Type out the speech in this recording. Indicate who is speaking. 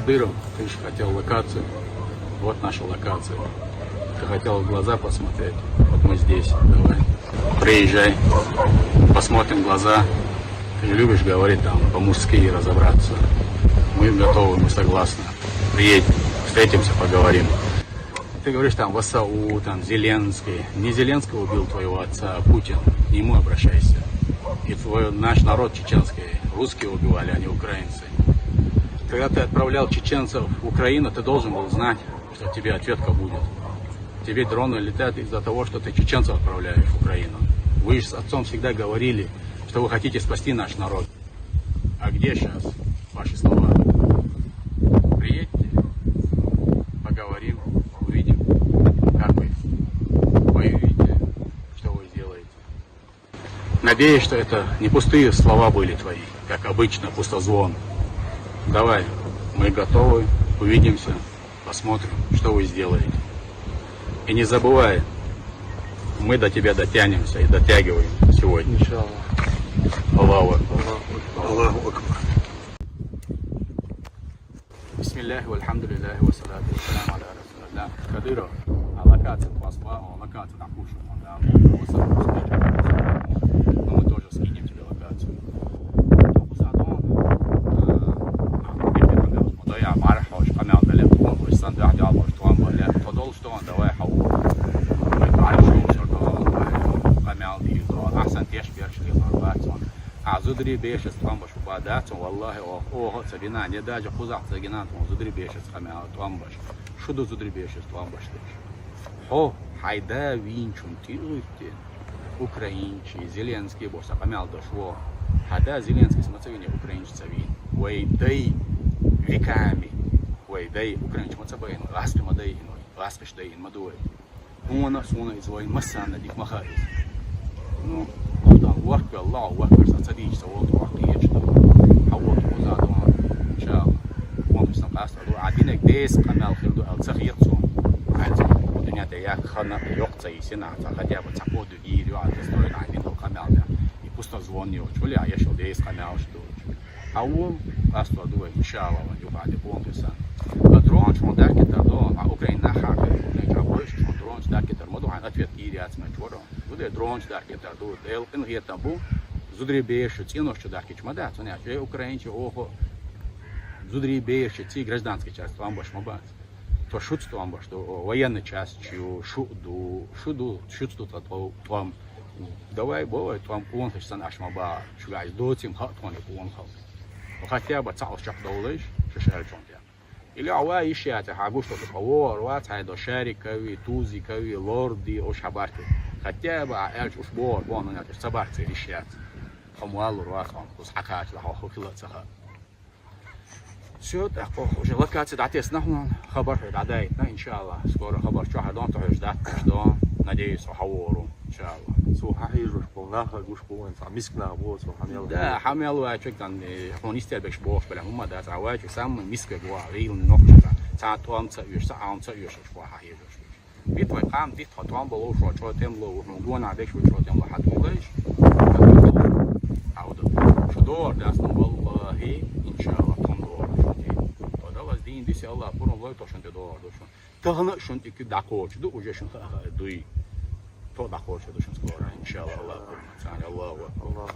Speaker 1: Кадыров, ты же хотел локацию. Вот наша локация. Ты хотел в глаза посмотреть. Вот мы здесь. Давай. Приезжай. Посмотрим в глаза. Ты же любишь говорить там по-мужски разобраться. Мы готовы, мы согласны. Приедь, встретимся, поговорим. Ты говоришь там ВСУ, там Зеленский. Не Зеленский убил твоего отца, а Путин. К нему обращайся. И наш народ чеченский, русские убивали, а не украинцы. Когда ты отправлял чеченцев в Украину, ты должен был знать, что тебе ответка будет. Тебе дроны летят из-за того, что ты чеченцев отправляешь в Украину. Вы же с отцом всегда говорили, что вы хотите спасти наш народ. А где сейчас ваши слова? Приедьте, поговорим, увидим, как вы воюете, что вы сделаете. Надеюсь, что это не пустые слова были твои, как обычно, пустозвон. Давай, мы готовы, увидимся, посмотрим, что вы сделаете. И не забывай, мы до тебя дотянемся и дотягиваем сегодня.
Speaker 2: Иншаллах.
Speaker 1: Аллаху Акбар. Аллаху Акбар. Бисмиллахи вальхамдулиллахи вассалату вассаламу аля расулиллах. Кадыров, локация Москва, локация на Кушу. Но мы тоже скинем тебе локацию. Давай, زدري بيش استقامبش وبعدات والله أوه سبينا نداج خزع سجنات زدري بيش استقامبش شو دو زدري بيش استقامبش هو حيدا وين شنتي قلت أوكرانيشي زيلينسكي بوسا قمال دشوا هذا زيلينسكي سمعتني أوكرانيش سوين ويدي ويكامي ويدي أوكرانيش متسبين غاسب مدين غاسبش دين مدوي هو نفسه يزوي مسانا ديك مخايز نو وقت الله وقت صديق سوالت وقتيش حوض وزادوان إن شاء الله وانتم سنقاس دو عدينك ديس قنال خيردو التخيط عاد الدنيا تياك خنا يقطع يسنا تخدي أبو تقود يدير على تستوي عدين القنال ده يبوست زوانيو شولي عيشوا ديس قنال شدو حوض قاس دو إن شاء الله وانتم بعد وانتم سن درون شون داك تردون أوكرانيا حاجة نجابوش شون درون داك ترمدو عن أتفيت إيريات مجورو bude dronč darke ta do elkin hieta bu zudri beše ценош дарки чмада цоня че украинче охо зудри beše ci гражданский часть вам баш мабат то шутство вам баш то военная часть шуду то вам давай бывает вам он сан ашмаба шугай дотим хатоне он хал хотя бы цал шак долыш шешер чонтя или авай ищете хагуш то повор ват хайдо шарикови тузикови лорди ошабарты хотя бы альч ушбор вон она собарцы решят хамуалу рахам кусакат ла хохлацха все так уже локация датес нахман хабар дадай иншаллах скоро хабар шахадан то ждать ждем надеюсь хавору иншаллах
Speaker 2: سو حيجوش بوناها جوش بون مسكنا بوس وحميل
Speaker 1: ده حميل واچ كان هونيستر بش بوش بلا هم ده واچ سام مسك بوا ريل نوكتا تا توام تا يش تا تا يش شو حيجوش بيتوي قام دي توام بلو شو تم لو نقول نعدك شو تم لحد وليش عود شو دور ده والله ان شاء الله تنور وده واز دين دي سي الله بورن لو توشن دور دوشن تهنا شون تك داكوچ دو وجه شون دوي تو داكوچ دوشن سكور ان شاء الله الله الله